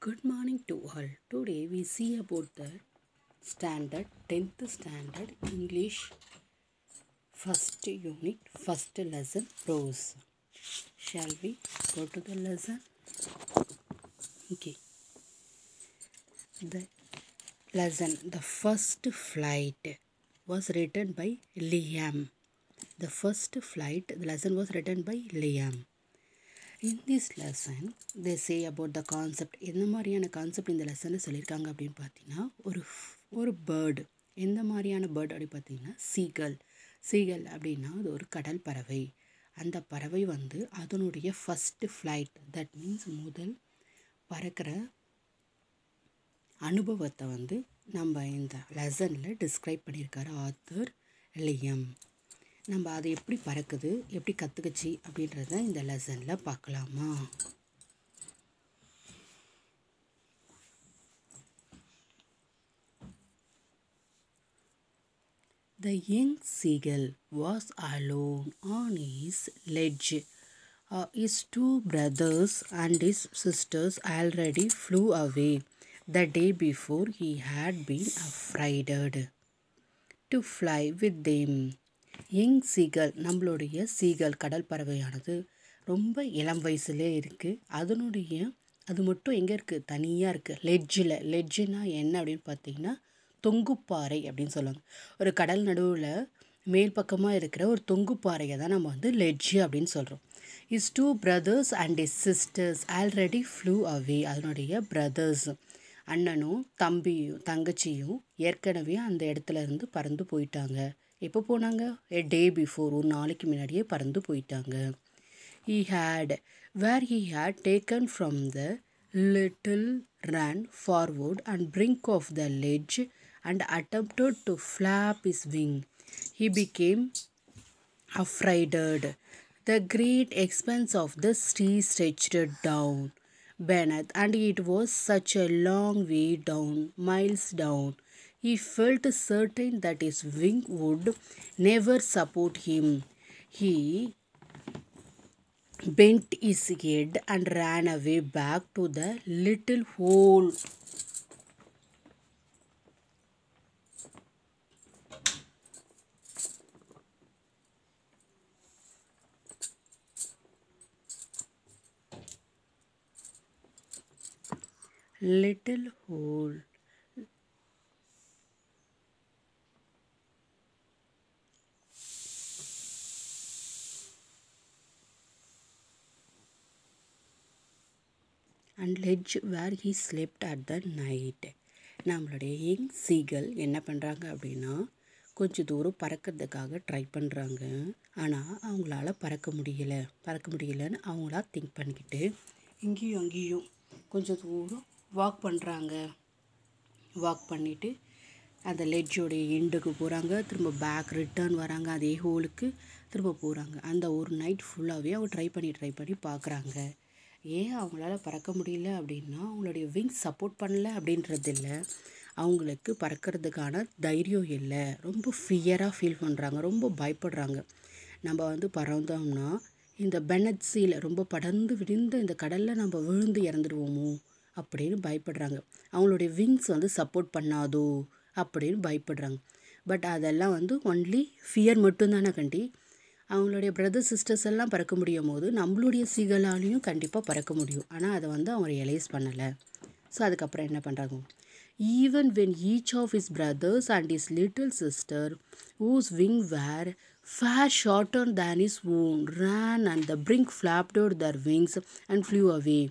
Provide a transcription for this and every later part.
Good morning to all. Today we see about the standard 10th standard English first unit, first lesson prose. Shall we go to the lesson? Okay. The lesson, the first flight, was written by Liam. The first flight, the lesson was written by Liam. In this lesson, they say about the concept. என்ன மாதிரியான concept இந்த லெசனில் சொல்லியிருக்காங்க அப்படின்னு பார்த்தீங்கன்னா ஒரு bird. எந்த மாதிரியான பேர்டு அப்படின்னு பார்த்தீங்கன்னா சீகல் அப்படின்னா அது ஒரு கடல் பறவை. அந்த பறவை அதனுடைய ஃபஸ்ட்டு ஃப்ளைட், தட் மீன்ஸ் முதல் பறக்கிற அனுபவத்தை நம்ம இந்த லெசனில் டிஸ்கிரைப் பண்ணியிருக்காரு ஆத்தர் லியம். நம்ம அதை எப்படி பறக்குது, எப்படி கற்றுக்குச்சு அப்படின்றத இந்த லெசனில் பார்க்கலாமா? The young seagull was alone on his ledge. His two brothers and his sisters already flew away. The day before he had been afraid to fly with them. Young seagull, நம்மளுடைய சீகல் கடல் பறவையானது ரொம்ப இளம் வயசுலே இருக்குது. அது மட்டும் எங்கே இருக்குது? தனியாக இருக்குது, லெட்ஜுனா என்ன அப்படின்னு பார்த்தீங்கன்னா தொங்குப்பாறை அப்படின்னு சொல்லுவாங்க. ஒரு கடல் நடுவில் மேல் பக்கமாக இருக்கிற ஒரு தொங்குப்பாறையை தான் நம்ம லெட்ஜு அப்படின்னு சொல்கிறோம். His two brothers and his sisters already flew away. அதனுடைய பிரதர்ஸ், அண்ணனும் தங்கச்சியும் ஏற்கனவே அந்த இடத்துல இருந்து பறந்து போயிட்டாங்க. எப்போ போனாங்க? எ டே பிஃபோர், ஒரு நாளைக்கு முன்னாடியே பறந்து போயிட்டாங்க. he had taken from the little ran forward and brink of the ledge and attempted to flap his wing. He became afraid. The great expanse of the sea stretched down beneath, and it was such a long way down, miles down. He felt certain that his wing would never support him. He bent his head and ran away back to the little hole. Little hole. And ledge where he slept at the night. நம்மளுடைய young seagull என்ன பண்ணுறாங்க அப்படின்னா கொஞ்சம் தூரம் பறக்கிறதுக்காக try பண்ணுறாங்க. ஆனால் அவங்களால பறக்க முடியலைன்னு அவங்களா திங்க் பண்ணிக்கிட்டு இங்கேயும் அங்கேயும் கொஞ்சம் தூரம் வாக் பண்ணிவிட்டு அந்த லெட்ஜோடைய எண்டுக்கு போகிறாங்க, திரும்ப பேக் ரிட்டர்ன் வராங்க, அதே ஹோலுக்கு திரும்ப போகிறாங்க. அந்த ஒரு நைட் ஃபுல்லாகவே அவங்க ட்ரை பண்ணி பார்க்குறாங்க. ஏன் அவங்களால பறக்க முடியல அப்படின்னா அவங்களுடைய விங்ஸ் சப்போர்ட் பண்ணல அப்படின்றது இல்லை, அவங்களுக்கு பறக்கிறதுக்கான தைரியம் இல்லை. ரொம்ப ஃபியராக ஃபீல் பண்ணுறாங்க, ரொம்ப பயப்படுறாங்க. நம்ம பறந்தோம்னா இந்த பெனட் சீல ரொம்ப படர்ந்து விரிந்த இந்த கடலில் நம்ம விழுந்து இறந்துடுவோமோ அப்படின்னு பயப்படுறாங்க. அவங்களுடைய விங்ஸ் சப்போர்ட் பண்ணாதோ அப்படின்னு பயப்படுறாங்க. பட் அதெல்லாம் ஒன்லி ஃபியர் மட்டும்தானே கண்டி. அவங்களுடைய பிரதர் சிஸ்டர்ஸ் எல்லாம் பறக்க முடியும் போது நம்மளுடைய சீகளாலையும் கண்டிப்பாக பறக்க முடியும். ஆனால் அதை அவங்க ரியலைஸ் பண்ணலை. ஸோ அதுக்கப்புறம் என்ன பண்ணுறாங்க? Even when each of his brothers and his little sister whose wing were far shorter than his own ran and the brink flapped out their wings and flew away.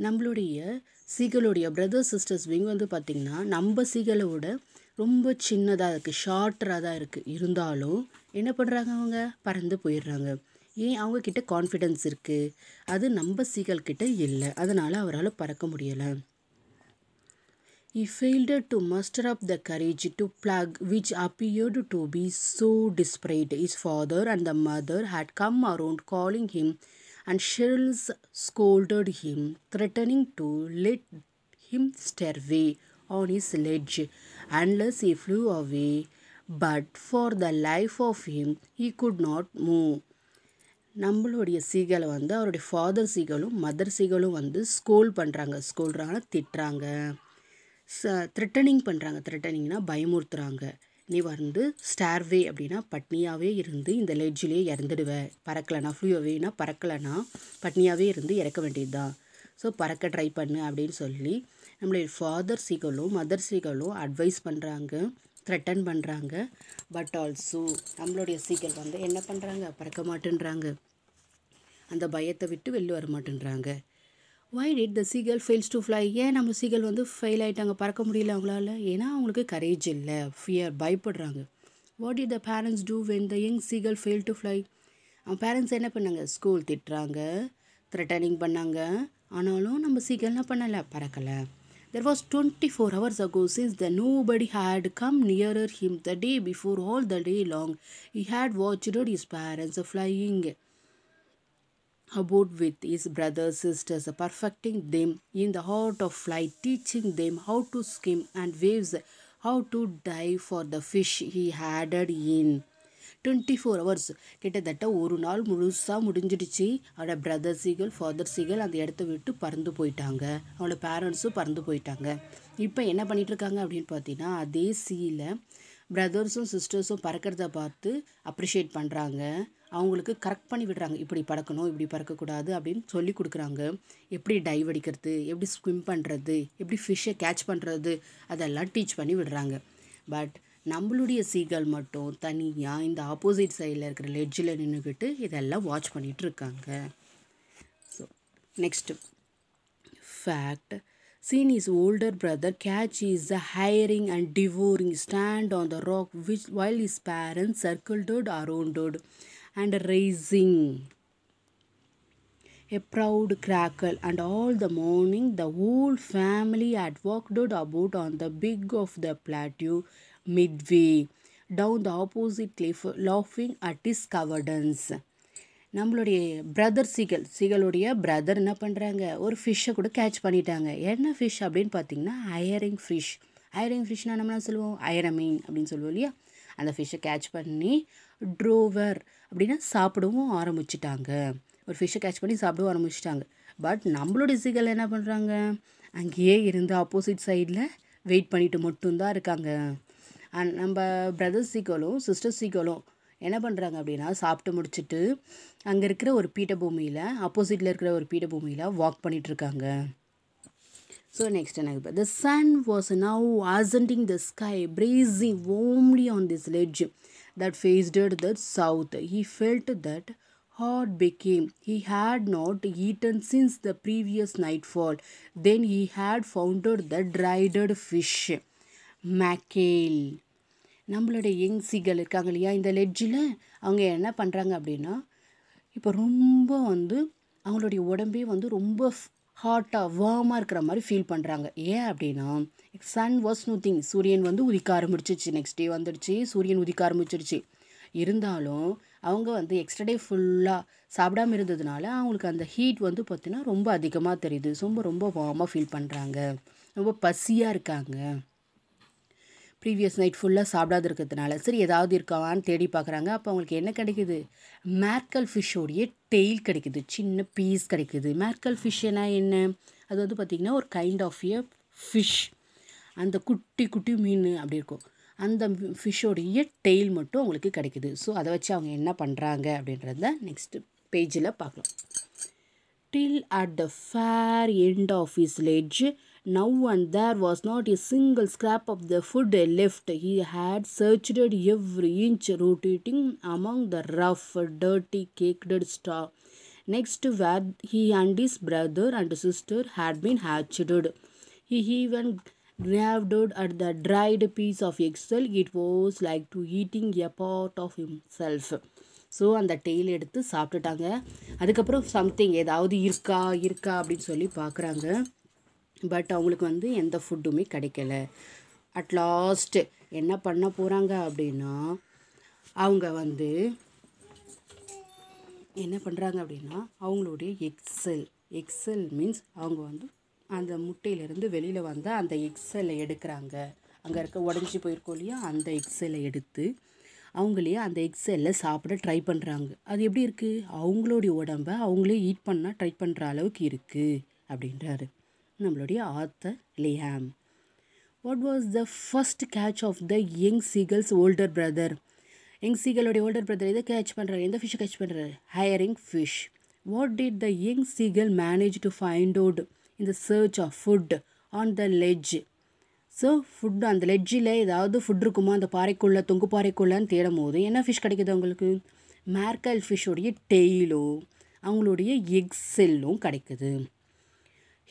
நம்மளுடைய சீகலுடைய brother sisters wing பார்த்திங்கன்னா நம்ம சீகலை விட ரொம்ப சின்னதாக இருக்குது, ஷார்ட்டராக தான் இருக்குது. இருந்தாலும் என்ன பண்ணுறாங்க? அவங்க பறந்து போயிடுறாங்க. ஏன்? அவங்கக்கிட்ட கான்ஃபிடென்ஸ் இருக்குது, அது நம்ம சீகல்கிட்ட இல்லை. அதனால் அவரால் பறக்க முடியலை. He failed to muster up the courage to plug which appeared to be so desperate. His father and the mother had come around calling him, and Shirls scolded him, threatening to let him stay away on his ledge unless he flew away. But for the life of him he could not move. நம்மளுடைய சீகலை வந்து அவருடைய father சீகலும் mother சீகலும் வந்து ஸ்கோல் பண்ணுறாங்க. ஸ்கோல்றாங்க, திட்டுறாங்க, த்ரெட்டனிங்னா பயமுறுத்துறாங்க. நீ வந்து ஸ்டார்வே அப்படின்னா பட்னியாகவே இருந்து இந்த லெட்ஜிலே இறந்துடுவ, பறக்கலைனா ஃப்ளூவேனா பறக்கலைனா பட்னியாகவே இருந்து இறக்க வேண்டியது தான். ஸோ பறக்க ட்ரை பண்ணு அப்படின்னு சொல்லி நம்மளுடைய ஃபாதர் சீகலும் மதர் சீகலும் அட்வைஸ் பண்ணுறாங்க, த்ரெட்டன் பண்ணுறாங்க. பட் ஆல்சோ நம்மளுடைய சீகல் வந்து என்ன பண்ணுறாங்க, பறக்க மாட்டேன்றாங்க, அந்த பயத்தை விட்டு வெளில வர மாட்டேன்றாங்க. why did the seagull fails to fly? ஏன் நம்ம சீகல் வந்து ஃபெயில் ஆகிட்டாங்க, பறக்க முடியல அவங்களால? ஏன்னா அவங்களுக்கு கரேஜ் இல்லை, ஃபியர், பயப்படுறாங்க. what did the parents do when the young seagull failed to fly? அவங்க பேரண்ட்ஸ் என்ன பண்ணாங்க, ஸ்கூல் திட்டுறாங்க, த்ரெட்டனிங் பண்ணாங்க, ஆனாலும் நம்ம சீகல் என்ன பண்ணலை, பறக்கலை. There was 24 hours ago since the nobody had come nearer him the day before. All the day long he had watched his parents flying about with his brothers, sisters, perfecting them in the art of flight, teaching them how to swim and waves, how to dive for the fish he had in. 24 hours கிட்டத்தட்ட ஒரு நாள் முழுசாக முடிஞ்சிடுச்சு. அவளோட brother seagull, father seagull அந்த இடத்த விட்டு பறந்து போயிட்டாங்க, அவளோட பேரண்ட்ஸும் பறந்து போயிட்டாங்க. இப்போ என்ன பண்ணிகிட்ருக்காங்க அப்படின்னு பார்த்தீங்கன்னா, அதே சீல பிரதர்ஸும் சிஸ்டர்ஸும் பறக்கிறத பார்த்து அப்ரிஷியேட் பண்ணுறாங்க, அவங்களுக்கு கரெக்ட் பண்ணி விடுறாங்க, இப்படி பறக்கணும், இப்படி பறக்கக்கூடாது அப்படின்னு சொல்லி கொடுக்குறாங்க. எப்படி டைவ் அடிக்கிறது, எப்படி ஸ்விம் பண்ணுறது, எப்படி ஃபிஷ்ஷை கேட்ச் பண்ணுறது, அதெல்லாம் டீச் பண்ணி விடுறாங்க. பட் நம்மளுடைய சீகல் மட்டும் தனியாக இந்த ஆப்போசிட் சைடில் இருக்கிற லெட்ஜில் நின்றுக்கிட்டு இதெல்லாம் வாட்ச் பண்ணிகிட்ருக்காங்க. So next fact, seen his older brother catch his hiring and devouring stand on the rock while his parents circled around and raising a proud crackle. And all the morning the whole family had walked about on the big of the plateau midway down the opposite cliff, laughing at his cowardice. நம்மளுடைய brother சீகலுடைய brother என்ன பண்ணுறாங்க, ஒரு ஃபிஷ்ஷை கூட catch பண்ணிட்டாங்க. என்ன fish அப்படின்னு பார்த்தீங்கன்னா ஐயரிங் ஃபிஷ்னால் நம்ம என்ன சொல்லுவோம், ஐரமீன் அப்படின்னு சொல்லுவோம் இல்லையா. அந்த ஃபிஷ்ஷை கேட்ச் பண்ணி ட்ரோவர் அப்படின்னா சாப்பிடவும் ஆரம்பிச்சிட்டாங்க. ஒரு ஃபிஷ்ஷை கேட்ச் பண்ணி சாப்பிடவும் ஆரம்பிச்சிட்டாங்க. பட் நம்மளுடைய சீகல் என்ன பண்ணுறாங்க, அங்கேயே இருந்து ஆப்போசிட் சைடில் வெயிட் பண்ணிட்டு மட்டும்தான் இருக்காங்க. அண்ட் நம்ம பிரதர் சீகலும் சிஸ்டர் சீகலும் என்ன பண்ணுறாங்க அப்படின்னா, சாப்பிட்டு முடிச்சுட்டு அங்கே இருக்கிற ஒரு பீடபூமியில், ஆப்போசிட்டில் இருக்கிற ஒரு பீடபூமியில் வாக் பண்ணிகிட்ருக்காங்க. ஸோ நெக்ஸ்ட் என்ன, the sun was now ascending the sky, blazing warmly on this ledge that faced the south. He felt that heart became. He had not eaten since the previous nightfall. Then he had found the dried fish, mackerel. நம்மளுடைய young seagull இருக்காங்க இல்லையா, இந்த லெட்ஜில் அவங்க என்ன பண்ணுறாங்க அப்படின்னா, இப்போ ரொம்ப வந்து அவங்களுடைய உடம்பே வந்து ரொம்ப ஹாட்டாக வார்மாக இருக்கிற மாதிரி ஃபீல் பண்ணுறாங்க. ஏன் அப்படின்னா, சன் வாஸ் நோத்திங், சூரியன் வந்து உதிக்க ஆரம்பிச்சிருச்சு, நெக்ஸ்ட் டே வந்துடுச்சு, சூரியன் உதிக்க ஆரம்பிச்சிருச்சு. இருந்தாலும் அவங்க வந்து எக்ஸ்ட்ரா டே ஃபுல்லாக சாப்பிடாமல் இருந்ததுனால அவங்களுக்கு அந்த ஹீட் வந்து பார்த்திங்கன்னா ரொம்ப அதிகமாக தெரியுது. ரொம்ப வார்மாக ஃபீல் பண்ணுறாங்க, ரொம்ப பசியாக இருக்காங்க. ப்ரீவியஸ் நைட் ஃபுல்லாக சாப்பிடாது இருக்கிறதுனால சரி ஏதாவது இருக்காவான்னு தேடி பார்க்குறாங்க. அப்போ அவங்களுக்கு என்ன கிடைக்குது, மேர்க்கல் ஃபிஷ்ஷோடைய டெய்ல் கிடைக்குது, சின்ன பீஸ் கிடைக்குது. மேர்க்கல் ஃபிஷ்னா என்ன, அது வந்து பார்த்திங்கன்னா ஒரு கைண்ட் ஆஃப் எ ஃபிஷ், அந்த குட்டி மீன் அப்படி இருக்கும், அந்த ஃபிஷ்ஷோடைய டெய்ல் மட்டும் அவங்களுக்கு கிடைக்குது. ஸோ அதை வச்சு அவங்க என்ன பண்ணுறாங்க அப்படின்றத நெக்ஸ்ட் பேஜில் பார்க்கலாம். Till at the far end of his ledge, now and there was not a single scrap of the food left. He had searched every inch, rotating among the rough, dirty, caked straw next to where he and his brother and sister had been hatched. He even grabbed at the dried piece of eggshell. It was like to eating a part of himself. So அந்த tail எடுத்து சாப்பிட்டுட்டாங்க. அதுக்கப்புறம் something ஏதாவது இருக்கா அப்படின்னு சொல்லி பார்க்குறாங்க. But அவங்களுக்கு வந்து எந்த ஃபுட்டுமே கிடைக்கல. அட் லாஸ்ட் என்ன பண்ண போகிறாங்க அப்படின்னா, அவங்க வந்து என்ன பண்ணுறாங்க அப்படின்னா, அவங்களுடைய எக்ஸெல் மீன்ஸ் அவங்க வந்து அந்த முட்டையிலேருந்து வெளியில் வந்த அந்த எக்ஸெல்லை எடுக்கிறாங்க. அங்கே இருக்க உடஞ்சி போயிருக்கோம் இல்லையா, அந்த எக்ஸெல்லை எடுத்து அவங்களே அந்த எக்ஸெல்லை சாப்பிட ட்ரை பண்ணுறாங்க. அது எப்படி இருக்குது, அவங்களுடைய உடம்பை அவங்களே ஈட் பண்ண ட்ரை பண்ணுற அளவுக்கு இருக்குது அப்படின்றாரு நம்மளுடைய author Liam. What was the first catch of the young seagull's older brother? Young சீகலோடைய ஓல்டர் பிரதர் எதை கேட்ச் பண்ணுறாரு, எந்த ஃபிஷ்ஷை கேட்ச் பண்ணுறாரு, herring fish. What did the young seagull manage to find out in the search of food on the ledge? So food அந்த லெட்ஜில் ஏதாவது food இருக்குமா அந்த பாறைக்குள்ளே, தொங்கு பாறைக்குள்ளேன்னு தேடும் போது என்ன ஃபிஷ் கிடைக்குது அவங்களுக்கு, மேர்கல் ஃபிஷ்ஷோடைய டெய்லும் அவங்களுடைய எக்ஸெல்லும் கிடைக்குது.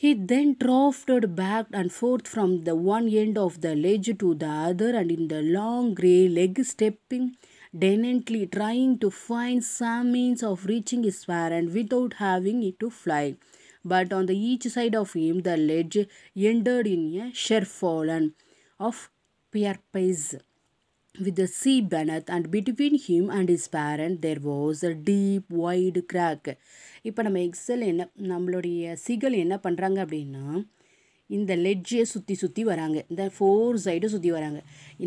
He then drifted back and forth from the one end of the ledge to the other and in the long grey leg stepping daintily trying to find some means of reaching his parent without having it to fly. But on the each side of him the ledge ended in a sharp fallen of precipice with the sea beneath and between him and his parent there was a deep wide crack. இப்போ நம்ம XL நம்மளுடைய seagull என்ன பண்ணுறாங்க அப்படின்னா, இந்த லெட்ஜை சுற்றி வராங்க, இந்த 4 சைடும் சுற்றி வராங்க.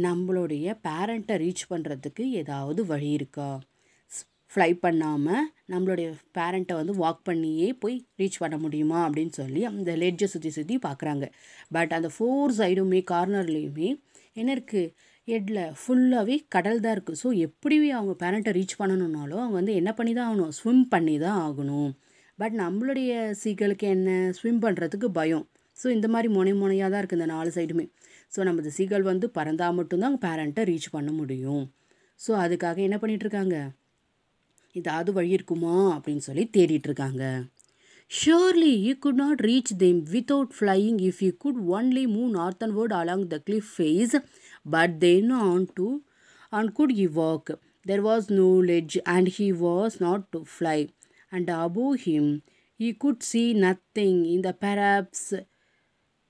நம்மளுடைய பேரண்ட்டை ரீச் பண்ணுறதுக்கு ஏதாவது வழி இருக்கா, ஃப்ளை பண்ணாமல் நம்மளுடைய பேரண்ட்டை வந்து வாக் பண்ணியே போய் ரீச் பண்ண முடியுமா அப்படின்னு சொல்லி அந்த லெட்ஜை சுற்றி பார்க்குறாங்க. பட் அந்த 4 சைடுமே கார்னர்லேயுமே என்ன இருக்குது, ஹெட்டில் ஃபுல்லாகவே கடல் தான் இருக்குது. ஸோ எப்படி அவங்க பேரண்ட்டை ரீச் பண்ணணுன்னாலும் அவங்க வந்து என்ன பண்ணி தான் ஆகணும், ஸ்விம் பண்ணி தான் ஆகணும். பட் நம்மளுடைய சீகளுக்கு என்ன, ஸ்விம் பண்ணுறதுக்கு பயம். ஸோ இந்த மாதிரி முனையாக தான் இருக்குது இந்த 4 சைடுமே. ஸோ நம்ம சீகள் வந்து பறந்தால் மட்டும்தான் அவங்க பேரண்ட்டை ரீச் பண்ண முடியும். ஸோ அதுக்காக என்ன பண்ணிகிட்ருக்காங்க, ஏதாவது வழி இருக்குமா அப்படின்னு சொல்லி தேடிட்டுருக்காங்க. Surely he could not reach them without flying if he could only move northward along the cliff face. But then on could he walk? There was no ledge and he was not to fly. And above him he could see nothing. In the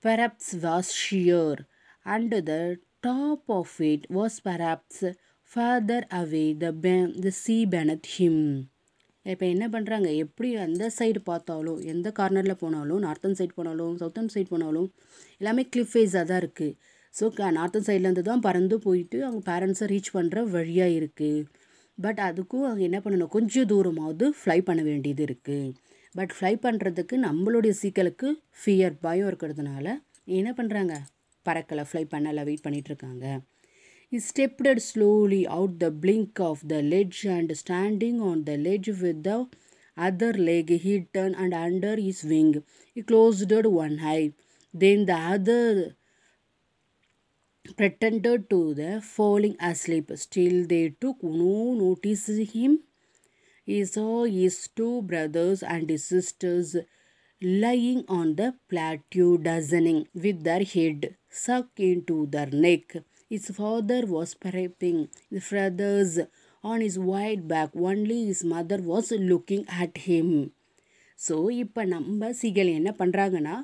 perhaps was sheer, and the top of it was perhaps farther away the sea beneath him. இப்போ என்ன பண்ணுறாங்க, எப்படி அந்த side பார்த்தாலும், எந்த கார்னரில் போனாலும், northern side போனாலும் சவுத்தன் சைடு போனாலும் எல்லாமே கிளிஃப் ஃபேஸாக தான் இருக்குது. ஸோ நார்த்தன் சைட்லேருந்து தான் பறந்து போயிட்டு அவங்க பேரண்ட்ஸை ரீச் பண்ணுற வழியாக இருக்குது. பட் அதுக்கும் அவங்க என்ன பண்ணணும், கொஞ்சம் தூரமாவது ஃப்ளை பண்ண வேண்டியது இருக்குது. பட் ஃப்ளை பண்ணுறதுக்கு நம்மளுடைய சீக்களுக்கு ஃபியர், பயம் இருக்கிறதுனால என்ன பண்ணுறாங்க, பறக்கலை, ஃப்ளை பண்ணலை, வெயிட் பண்ணிகிட்ருக்காங்க. He stepped slowly out the blink of the ledge and standing on the ledge with the other leg he turned and under his wing he closed one eye. Then the other pretended to the falling asleep. Still they took no notice of him. He saw his 2 brothers and his sisters lying on the plateau dozing with their head sunk into their neck. His father was peeping the feathers on his wide back. Only his mother was looking at him. So இப்போ நம்ம seagull என்ன பண்ணுறாங்கன்னா,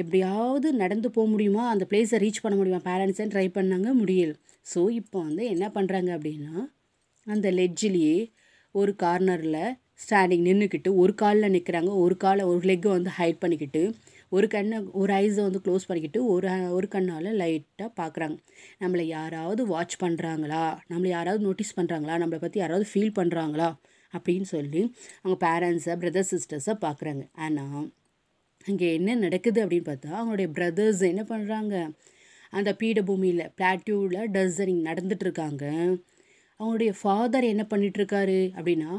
எப்படியாவது நடந்து போக முடியுமா, அந்த பிளேஸை ரீச் பண்ண முடியுமா, பேரண்ட்ஸை ட்ரை பண்ணாங்க, முடியல. ஸோ இப்போ வந்து என்ன பண்ணுறாங்க அப்படின்னா, அந்த லெட்ஜிலேயே ஒரு கார்னரில் ஸ்டாண்டிங் நின்றுக்கிட்டு ஒரு காலில் நிற்கிறாங்க, ஒரு லெக்கை வந்து ஹைட் பண்ணிக்கிட்டு, ஒரு ஐஸை வந்து க்ளோஸ் பண்ணிக்கிட்டு ஒரு கண்ணால் லைட்டாக பார்க்குறாங்க. நம்மளை யாராவது வாட்ச் பண்ணுறாங்களா, நம்மளை யாராவது நோட்டீஸ் பண்ணுறாங்களா, நம்மளை பற்றி யாராவது ஃபீல் பண்ணுறாங்களா அப்படின்னு சொல்லி அவங்க பேரண்ட்ஸை, பிரதர்ஸ், சிஸ்டர்ஸை பார்க்குறாங்க. ஆனால் அங்கே என்ன நடக்குது அப்படின்னு பார்த்தா, அவங்களுடைய பிரதர்ஸ் என்ன பண்ணுறாங்க, அந்த பீடபூமியில் பிளாட்யூவில் டசனிங் நடந்துகிட்ருக்காங்க. அவங்களுடைய ஃபாதர் என்ன பண்ணிகிட்ருக்காரு அப்படின்னா,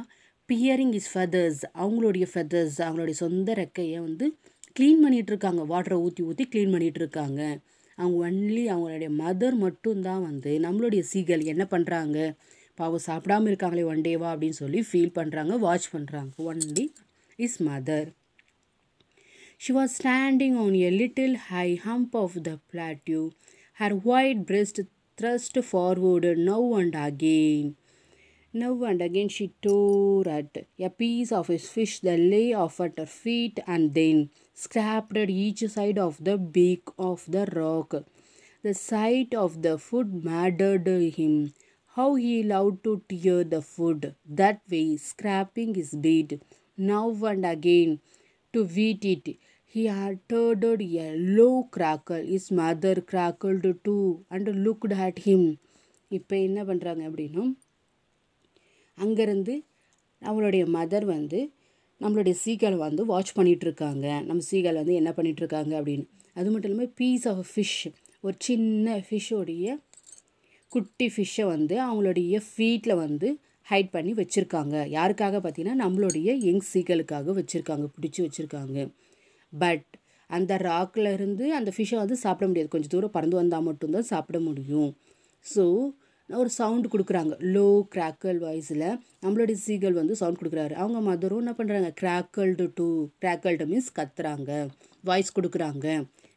பியரிங் இஸ் ஃபெதர்ஸ், அவங்களுடைய சொந்த ரெக்கையை வந்து க்ளீன் பண்ணிகிட்ருக்காங்க, வாட்டரை ஊற்றி க்ளீன் பண்ணிகிட்ருக்காங்க. அவங்க அவங்களுடைய மதர் மட்டும்தான் வந்து நம்மளுடைய சீகல் என்ன பண்ணுறாங்க, பாவம் சாப்பிடாமல் இருக்காங்களே ஒன் டேவா அப்படின்னு சொல்லி ஃபீல் பண்ணுறாங்க, வாட்ச் பண்ணுறாங்க. Only is mother. She was standing on a little high hump of the plateau, her white breast thrust forward now and again. Now and again she tore at a piece of his fish that lay off at her feet and then scraped at each side of the beak of the rock. The sight of the food maddened him. How he loved to tear the food that way, scraping his bait now and again to eat it. He uttered a low crackle. His mother crackled too and looked at him. இப்போ என்ன பண்ணுறாங்க அப்படின்னா, அங்கேருந்து அவளுடைய mother வந்து நம்மளுடைய seagull வந்து watch பண்ணிகிட்ருக்காங்க. நம்ம சீகல் வந்து என்ன பண்ணிகிட்ருக்காங்க அப்படின்னு. அது மட்டும் இல்லாமல் பீஸ் ஆஃப் ஃபிஷ், ஒரு சின்ன ஃபிஷ்ஷோடைய குட்டி ஃபிஷ்ஷை வந்து அவங்களுடைய ஃபீட்டில் வந்து ஹைட் பண்ணி வச்சுருக்காங்க. யாருக்காக பார்த்தீங்கன்னா நம்மளுடைய யங் சீகலுக்காக வச்சுருக்காங்க, பிடிச்சி வச்சுருக்காங்க. பட் அந்த ராக்கில் இருந்து அந்த ஃபிஷ்ஷை வந்து சாப்பிட முடியாது. கொஞ்சம் தூரம் பறந்து வந்தால் மட்டும்தான் சாப்பிட முடியும். ஸோ ஒரு சவுண்டு கொடுக்குறாங்க, லோ கிராக்கல் வாய்ஸில் நம்மளுடைய சீகல் வந்து சவுண்ட் கொடுக்குறாரு. அவங்க மதரும் என்ன பண்ணுறாங்க, கிராக்கல்டு மீன்ஸ் கத்துறாங்க, வாய்ஸ் கொடுக்குறாங்க,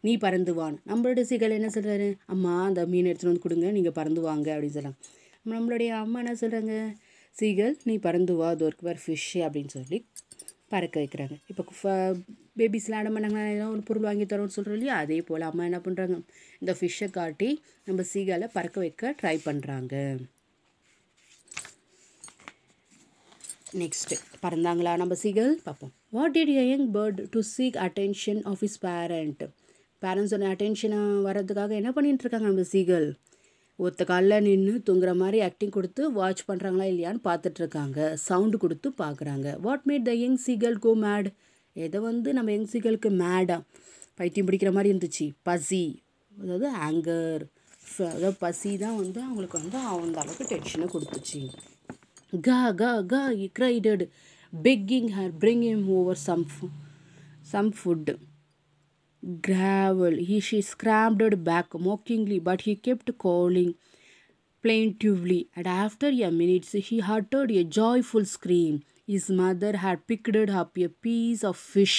நீ பறந்து வான். நம்மளுடைய சீகல் என்ன சொல்கிறாரு, அம்மா அந்த மீன் எடுத்துகிட்டு வந்து கொடுங்க, நீங்கள் பறந்து வாங்க அப்படின்னு சொல்கிறாங்க. நம்மளுடைய அம்மா என்ன சொல்கிறாங்க, சீகல் நீ பறந்து வா, அது ஒரு ஃபிஷ்ஷு அப்படின்னு சொல்லி பறக்க வைக்கிறாங்க. இப்போ பேபிஸ்லாம் என்ன பண்ணாங்க, ஏதோ ஒரு பொருள் வாங்கி தரோன்னு சொல்கிறோம் இல்லையா, அதே போல் அம்மா என்ன பண்ணுறாங்க, இந்த ஃபிஷ்ஷை காட்டி நம்ம சீகலை பறக்க வைக்க ட்ரை பண்ணுறாங்க. நெக்ஸ்ட்டு பறந்தாங்களா நம்ம சீகல் பார்ப்போம். What did a young bird to seek attention of his பேரண்ட்ஸோட அட்டென்ஷனை வர்றதுக்காக என்ன பண்ணிகிட்டு இருக்காங்க நம்ம சீகல், ஒத்த காலில் நின்று தூங்குற மாதிரி ஆக்டிங் கொடுத்து வாட்ச் பண்ணுறாங்களா இல்லையான்னு பார்த்துட்ருக்காங்க, சவுண்டு கொடுத்து பார்க்குறாங்க. What made the young seagull go mad, எதை வந்து நம்ம யங் சீகலுக்கு மேடாக பைத்தியம் பிடிக்கிற மாதிரி இருந்துச்சு, பசி, அதாவது ஆங்கர், அதாவது பசி தான் வந்து அவங்களுக்கு வந்து அந்த அளவுக்கு டென்ஷனை கொடுத்துச்சு. கா கா கா he cried, begging her bring him over some food. Gravel, she scrambled back mockingly, but he kept calling plaintively, and after a minute he uttered a joyful scream. His mother had picked up a piece of fish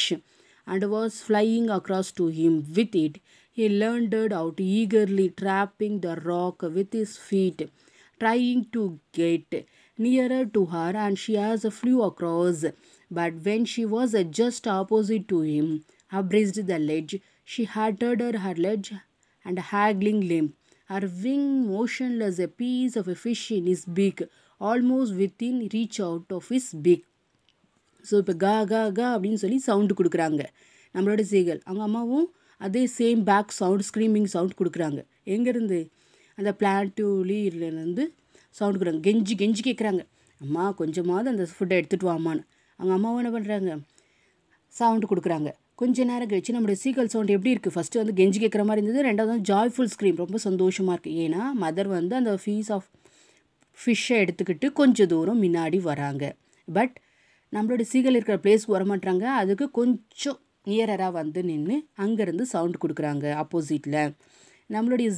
and was flying across to him with it. He lunged out eagerly, trapping the rock with his feet, trying to get nearer to her, and she as flew across. But when she was just opposite to him, abreast the ledge, she uttered her ledge and haggling limp, her wing motionless, a piece of a fish in his beak, almost within reach out of his beak. So இப்போ கா கா கா அப்படின்னு சொல்லி sound கொடுக்குறாங்க நம்மளோட seagull. அவங்க அம்மாவும் அதே same back sound, screaming sound கொடுக்குறாங்க. எங்கேருந்து, அந்த பிளான்டிவ்லிருந்து சவுண்ட் கொடுக்குறாங்க. கெஞ்சி கெஞ்சி கேட்குறாங்க, அம்மா கொஞ்சமாவது அந்த ஃபுட்டை எடுத்துகிட்டு வாமான்னு. அவங்க அம்மாவும் என்ன பண்ணுறாங்க, சவுண்டு கொடுக்குறாங்க. கொஞ்ச நேரம் கழிச்சு நம்மளுடைய சீகல் சவுண்ட் எப்படி இருக்குது, ஃபஸ்ட்டு வந்து கெஞ்சி கேட்குற மாதிரி இருந்தது, ரெண்டாவது வந்து ஜாய்ஃபுல் ஸ்க்ரீம், ரொம்ப சந்தோஷமாக இருக்குது. ஏன்னா மதர் வந்து அந்த ஃபிஷ்ஷை எடுத்துக்கிட்டு கொஞ்சம் தூரம் முன்னாடி வராங்க. பட் நம்மளோட சீகல் இருக்கிற பிளேஸ்க்கு வரமாட்டாங்க, அதுக்கு கொஞ்சம் நியரராக வந்து நின்று அங்கேருந்து சவுண்டு கொடுக்குறாங்க ஆப்போசிட்டில். நம்மளுடைய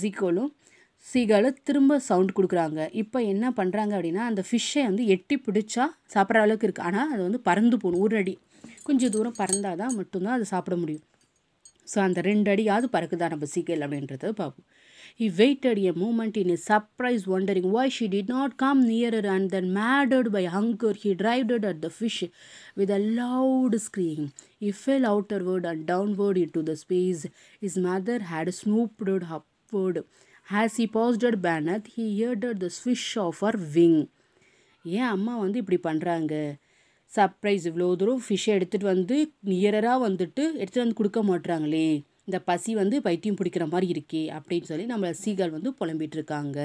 சீகலை திரும்ப சவுண்ட் கொடுக்குறாங்க. இப்போ என்ன பண்ணுறாங்க அப்படின்னா, அந்த ஃபிஷ்ஷை வந்து எட்டி பிடிச்சா சாப்பிட்ற அளவுக்கு இருக்குது, ஆனால் அது வந்து பறந்து போகணும், ஒரு அடி கொஞ்சம் தூரம் பறந்தால் தான் மட்டும்தான் அதை சாப்பிட முடியும். ஸோ அந்த 2 அடியாவது பறக்குதா நம்ம சீகல் அப்படின்றத பார்ப்போம். He waited a moment in a surprise, wondering why she did not come nearer, and then, maddened by hunger, he dived at the fish with a loud scream. He fell outward and downward into the space his mother had snooped upward. As he paused beneath, he heard the swish of her wing. ஏன் அம்மா வந்து இப்படி பண்ணுறாங்க, surprise இவ்வளோ தூரம் ஃபிஷ்ஷை எடுத்துகிட்டு வந்து நியராக வந்துட்டு எடுத்துகிட்டு வந்து கொடுக்க மாட்டுறாங்களே, இந்த பசி வந்து பைத்தியம் பிடிக்கிற மாதிரி இருக்கே அப்படின்னு சொல்லி நம்ம சீகல் வந்து புலம்பிகிட்ருக்காங்க,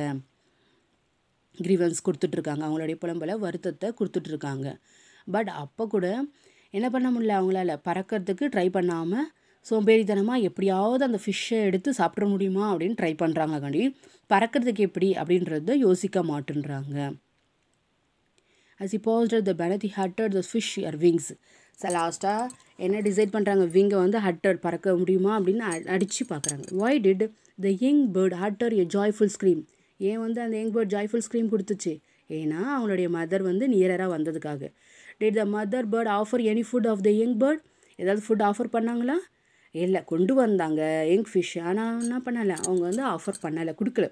கிரீவன்ஸ் கொடுத்துட்ருக்காங்க, அவங்களுடைய புலம்பலை வருத்தத்தை கொடுத்துட்ருக்காங்க. பட் அப்போ கூட என்ன பண்ண முடியல, அவங்களால பறக்கிறதுக்கு ட்ரை பண்ணாமல் சோம்பேறித்தனமாக எப்படியாவது அந்த ஃபிஷ்ஷை எடுத்து சாப்பிட முடியுமா அப்படின்னு ட்ரை பண்ணுறாங்க. காண்டி பறக்கிறதுக்கு எப்படி அப்படின்றத யோசிக்க மாட்டேன்றாங்க. As he paused at the beneath, he uttered the fish her wings. So லாஸ்ட்டாக என்ன டிசைட் பண்ணுறாங்க, விங்கை வந்து ஹட்டர் பறக்க முடியுமா அப்படின்னு அடித்து பார்க்குறாங்க. why did the young bird utter a joyful scream? ஏன் வந்து அந்த யங் பேர்ட் ஜாய்ஃபுல் ஸ்க்ரீம் கொடுத்துச்சு, ஏன்னா அவங்களுடைய மதர் வந்து நியராக வந்ததுக்காக. did the mother bird offer any food of the young bird? ஏதாவது ஃபுட் ஆஃபர் பண்ணாங்களா, இல்லை கொண்டு வந்தாங்க யங் ஃபிஷ், ஆனால் என்ன பண்ணலை, அவங்க வந்து ஆஃபர் பண்ணலை, கொடுக்கல.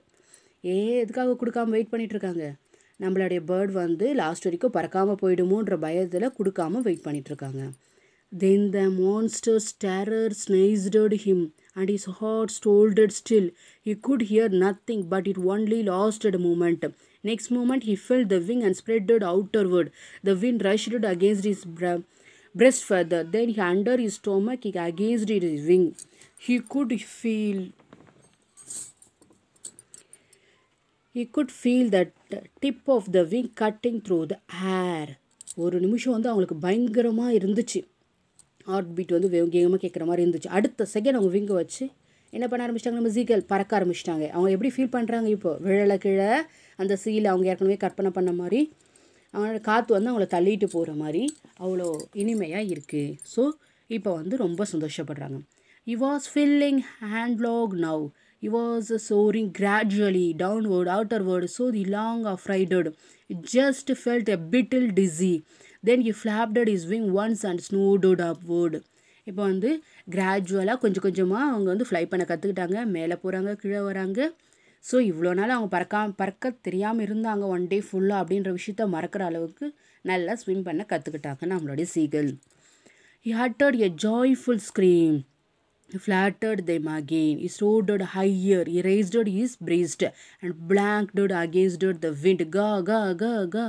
எதுக்காக கொடுக்காம வெயிட் பண்ணிகிட்ருக்காங்க, நம்மளுடைய பேர்ட் வந்து லாஸ்ட் வரைக்கும் பறக்காமல் போயிடுமோன்ற பயத்தில் கொடுக்காம வெயிட் பண்ணிகிட்ருக்காங்க. Then the monster's terror seized him, and his heart stolted still. He could hear nothing, but it only lasted a moment. Next moment he felt the wing and spread outward. The wind rushed against his breast further. Then under his stomach against his wing. He could feel He could feel that tip of the wing cutting through the air. ஒரு நிமிஷம் வந்து அவங்களுக்கு பயங்கரமாக இருந்துச்சு. Heart beat வந்து வேகமாக கேட்குற மாதிரி இருந்துச்சு. அடுத்த செகண்ட் அவங்க விங்கை வச்சு என்ன பண்ண ஆரம்பிச்சிட்டாங்க, நம்ம சீக்கள் பறக்க ஆரம்பிச்சிட்டாங்க. அவங்க எப்படி ஃபீல் பண்ணுறாங்க, இப்போ விழலை கீழே அந்த சீலை அவங்க ஏற்கனவே கற்பனை பண்ண மாதிரி அவங்களோட காற்று வந்து அவங்கள தள்ளிட்டு போகிற மாதிரி அவ்வளோ இனிமையாக இருக்குது. ஸோ இப்போ வந்து ரொம்ப சந்தோஷப்படுறாங்க. He was feeling handlog now. He was soaring gradually downward, outward, so the long affrighted. It just felt a bit dizzy. Then he flapped his wing once and snooded upward. இப்போ வந்து கிராஜுவலாக கொஞ்சம் கொஞ்சமாக அவங்க வந்து ஃப்ளை பண்ண கற்றுக்கிட்டாங்க. மேலே போகிறாங்க, கீழே வராங்க. ஸோ இவ்வளோ நாள் அவங்க பறக்க தெரியாமல் இருந்தாங்க ஒன் டே ஃபுல்லாக அப்படின்ற விஷயத்த மறக்கிற அளவுக்கு நல்லா ஸ்விம் பண்ண கற்றுக்கிட்டாங்க நம்மளுடைய seagull. He uttered a joyful scream. He flattered them again. He soared higher. He raised his breast and blanked against the wind. Ga, ga, ga, ga,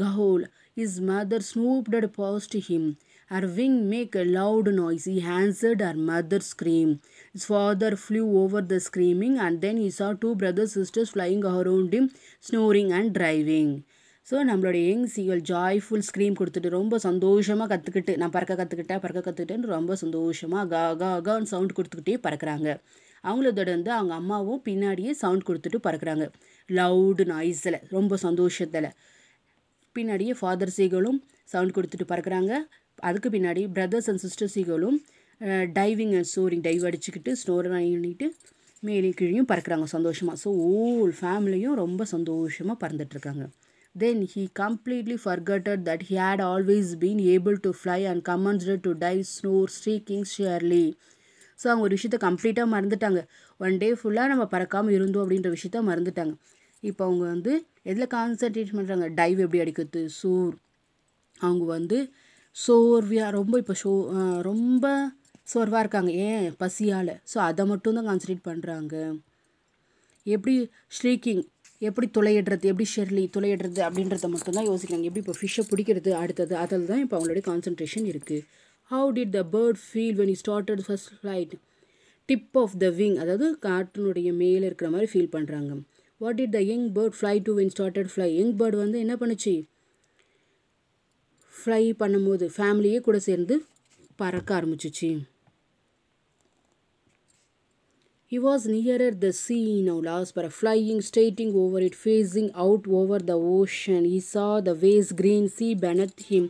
gaol. His mother snooped past him. Her wing made a loud noise. He answered her mother's scream. His father flew over the screaming, and then he saw two brothers and sisters flying around him, snoring and driving. So நம்மளோட young seagull joyful scream கொடுத்துட்டு ரொம்ப சந்தோஷமாக கற்றுக்கிட்டு, நான் பறக்க கற்றுக்கிட்டேன்னு ரொம்ப சந்தோஷமாக கா கா கான்னு சவுண்ட் கொடுத்துக்கிட்டே பறக்கிறாங்க. அவங்கள தொடர்ந்து அவங்க அம்மாவும் பின்னாடியே சவுண்ட் கொடுத்துட்டு பறக்கிறாங்க. லவுடு நாய்ஸில், ரொம்ப சந்தோஷத்தில். பின்னாடியே ஃபாதர் சீகலும் சவுண்ட் கொடுத்துட்டு பறக்கிறாங்க. அதுக்கு பின்னாடி பிரதர்ஸ் அண்ட் சிஸ்டர் சீகலும் டைவிங் அண்ட் சோரிங், டைவ் அடிச்சுக்கிட்டு ஸ்னோர் பண்ணிட்டு மேலே கீழையும் பறக்கிறாங்க சந்தோஷமாக. ஸோ ஓல் ஃபேமிலியும் ரொம்ப சந்தோஷமாக பறந்துட்டுருக்காங்க. Then he completely forgot that he had always been able to fly and commenced to dive, snore, shrieking cheerily. So அவங்க ஒரு விஷயத்த கம்ப்ளீட்டாக மறந்துட்டாங்க. ஒன் டே ஃபுல்லாக நம்ம பறக்காமல் இருந்தோம் அப்படின்ற விஷயத்த மறந்துட்டாங்க. இப்போ அவங்க வந்து எதில் கான்சன்ட்ரேட் பண்ணுறாங்க, டைவ் எப்படி அடிக்கிறது, அவங்க வந்து சோர்வியாக ரொம்ப சோர்வாக இருக்காங்க, ஏன் பசியால். ஸோ அதை மட்டும்தான் கான்சன்ட்ரேட் பண்ணுறாங்க. எப்படி ஷ்ரீக்கிங், எப்படி துளையிடுறது, எப்படி ஷெர்லி துளையிடுறது அப்படின்றத மட்டும்தான் யோசிக்கிறாங்க. எப்படி இப்போ ஃபிஷ்ஷை பிடிக்கிறது அடுத்தது, அதில் தான் இப்போ அவங்களுடைய கான்சன்ட்ரேஷன் இருக்குது. How did the bird feel when he started first flight? Tip of the wing, அதாவது காற்றினுடைய மேலே இருக்கிற மாதிரி ஃபீல் பண்ணுறாங்க. What did the young bird fly to when started fly? Young bird வந்து என்ன பண்ணுச்சு, ஃப்ளை பண்ணும்போது ஃபேமிலியே கூட சேர்ந்து பறக்க ஆரம்பிச்சிச்சு. He was nearer the sea now, last para flying, straighting over it, facing out over the ocean. He saw the vast green sea beneath him,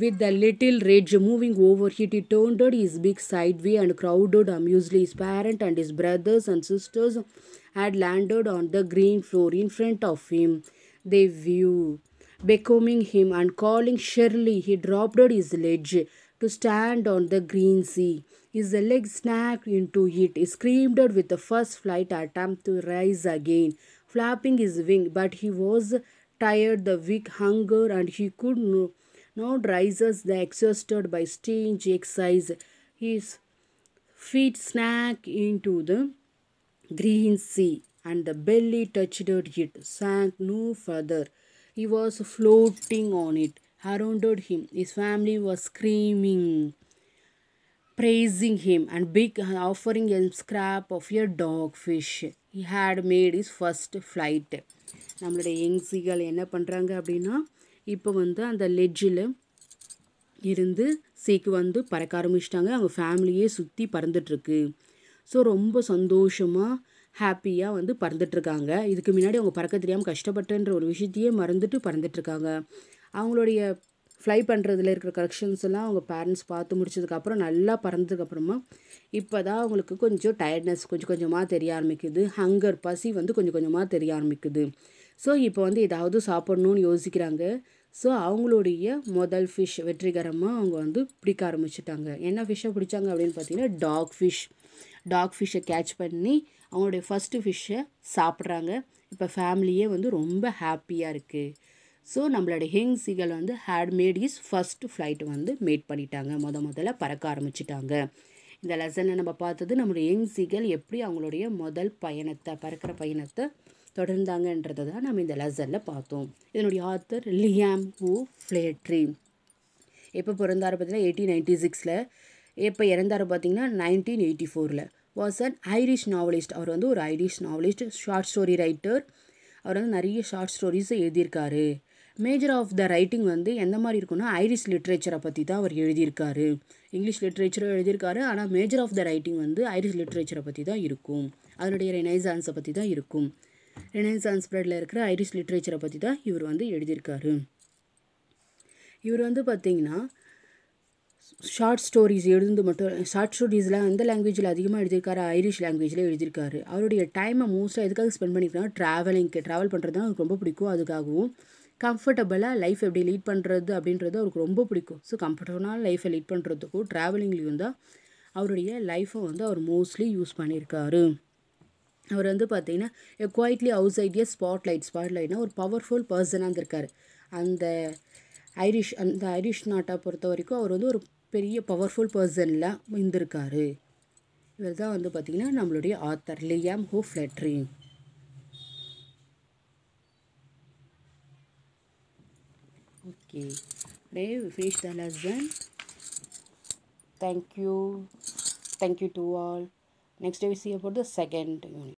with the little ridge moving over it. He turned his beak sideways and crowded amusedly. His parent and his brothers and sisters had landed on the green floor in front of him. They viewed, beckoning him and calling cheerily. He dropped his ledge to stand on the green sea. His legs snapped into it. He screamed with the first flight attempt to rise again, flapping his wing, but he was tired, the weak hunger, and he could not rise as the exhausted by strange exercise. His feet snapped into the green sea, and the belly touched it, sank no further. He was floating on it. Around him, his family was screaming, praising him, and offering a scrap of a dogfish. He had made his first flight. நம்மளுடைய young seagull என்ன பண்ணுறாங்க அப்படின்னா, இப்போ வந்து அந்த லெட்ஜில் இருந்து சீக்கு வந்து பறக்க ஆரம்பிச்சிட்டாங்க. அவங்க ஃபேமிலியே சுற்றி பறந்துட்டுருக்கு. ஸோ ரொம்ப சந்தோஷமாக ஹாப்பியாக வந்து பறந்துட்டுருக்காங்க. இதுக்கு முன்னாடி அவங்க பறக்க தெரியாமல் கஷ்டப்பட்டுன்ற ஒரு விஷயத்தையே மறந்துட்டு பறந்துட்டுருக்காங்க. அவங்களுடைய ஃப்ளை பண்ணுறதுல இருக்கிற கரெக்ஷன்ஸ் எல்லாம் அவங்க பேரண்ட்ஸ் பார்த்து முடிச்சதுக்கப்புறம் நல்லா பறந்ததுக்கப்புறமா இப்போ தான் அவங்களுக்கு கொஞ்சம் டயர்ட்னஸ் கொஞ்சம் கொஞ்சமாக தெரிய ஆரம்பிக்குது. ஹங்கர், பசி வந்து கொஞ்சம் கொஞ்சமாக தெரிய ஆரம்பிக்குது. ஸோ இப்போ வந்து ஏதாவது சாப்பிட்ணுன்னு யோசிக்கிறாங்க. ஸோ அவங்களுடைய முதல் ஃபிஷ் வெற்றிகரமாக அவங்க வந்து பிடிக்க ஆரம்பிச்சிட்டாங்க. என்ன ஃபிஷ்ஷை பிடிச்சாங்க அப்படின்னு பார்த்தீங்கன்னா டாக் ஃபிஷ்ஷை கேட்ச் பண்ணி அவங்களுடைய ஃபஸ்ட்டு ஃபிஷ்ஷை சாப்பிட்றாங்க. இப்போ ஃபேமிலியே வந்து ரொம்ப ஹாப்பியாக இருக்குது. ஸோ நம்மளோட யங் சீகல் வந்து had made his first flight வந்து மேட் பண்ணிட்டாங்க. முதல்ல பறக்க ஆரம்பிச்சிட்டாங்க. இந்த லெசனில் நம்ம பார்த்தது நம்மளுடைய யங் சீகல் எப்படி அவங்களுடைய முதல் பறக்கிற பயணத்தை தொடர்ந்தாங்கன்றதை தான் நம்ம இந்த லெசனில் பார்த்தோம். இதனுடைய ஆத்தர் லியாம் ஓ ஃப்ளேட்ரி. எப்போ பிறந்தார் பார்த்தீங்கன்னா 1896, எப்போ இறந்தார் பார்த்தீங்கன்னா 1984. Was an Irish novelist. அவர் வந்து ஒரு Irish novelist, short story writer. அவர் வந்து நிறைய ஷார்ட் ஸ்டோரிஸை எழுதியிருக்காரு. மேஜர் ஆஃப் த ரைட்டிங் வந்து எந்த மாதிரி இருக்குன்னா ஐரிஷ் லிட்ரேச்சரை பற்றி தான் அவர் எழுதியிருக்காரு. இங்கிலீஷ் லிட்ரேச்சரும் எழுதியிருக்காரு, ஆனால் மேஜர் ஆஃப் த ரைட்டிங் வந்து ஐரிஷ் லிட்ரேச்சரை பற்றி தான் இருக்கும். அதனுடைய ரெனைசான்ஸை பற்றி தான் இருக்கும். ரெனைசான்ஸ் பீரியடில் இருக்கிற ஐரிஷ் லிட்ரேச்சரை பற்றி தான் இவர் வந்து எழுதியிருக்காரு. இவர் வந்து பார்த்திங்கன்னா ஷார்ட் ஸ்டோரிஸ் எழுதுந்து மட்டும் ஷார்ட் ஸ்டோரிஸ்லாம் எந்த லாங்குவேஜில் அதிகமாக எழுதியிருக்காரு? ஐரிஷ் லாங்குவேஜில் எழுதியிருக்காரு. அவருடைய டைமை மோஸ்ட்டாக எதுக்காக ஸ்பெண்ட் பண்ணியிருக்காங்க? ட்ராவல் பண்ணுறது தான் அவருக்கு ரொம்ப பிடிக்கும். அதுக்காகவும் கம்ஃபர்டபுளாக லைஃப் எப்படி லீட் பண்ணுறது அப்படின்றது அவருக்கு ரொம்ப பிடிக்கும். ஸோ கம்ஃபர்டபுளான லைஃப்பை லீட் பண்ணுறதுக்கும் ட்ராவலிங்லேயும் தான் அவருடைய லைஃப்பை வந்து அவர் மோஸ்ட்லி யூஸ் பண்ணியிருக்காரு. அவர் வந்து பார்த்திங்கன்னா குவைட்லி அவுட் ஐடியா ஸ்பாட்லைட்னா ஒரு பவர்ஃபுல் பர்சனாக இருந்திருக்காரு. அந்த ஐரிஷ் நாட்டை பொறுத்த வரைக்கும் அவர் வந்து ஒரு பெரிய பவர்ஃபுல் பர்சனில் இருந்திருக்காரு. இவர் தான் வந்து பார்த்திங்கன்னா நம்மளுடைய author Liam O'Flaherty. Okay, today we finish the lesson. Thank you to all. Next day we see about the second unit.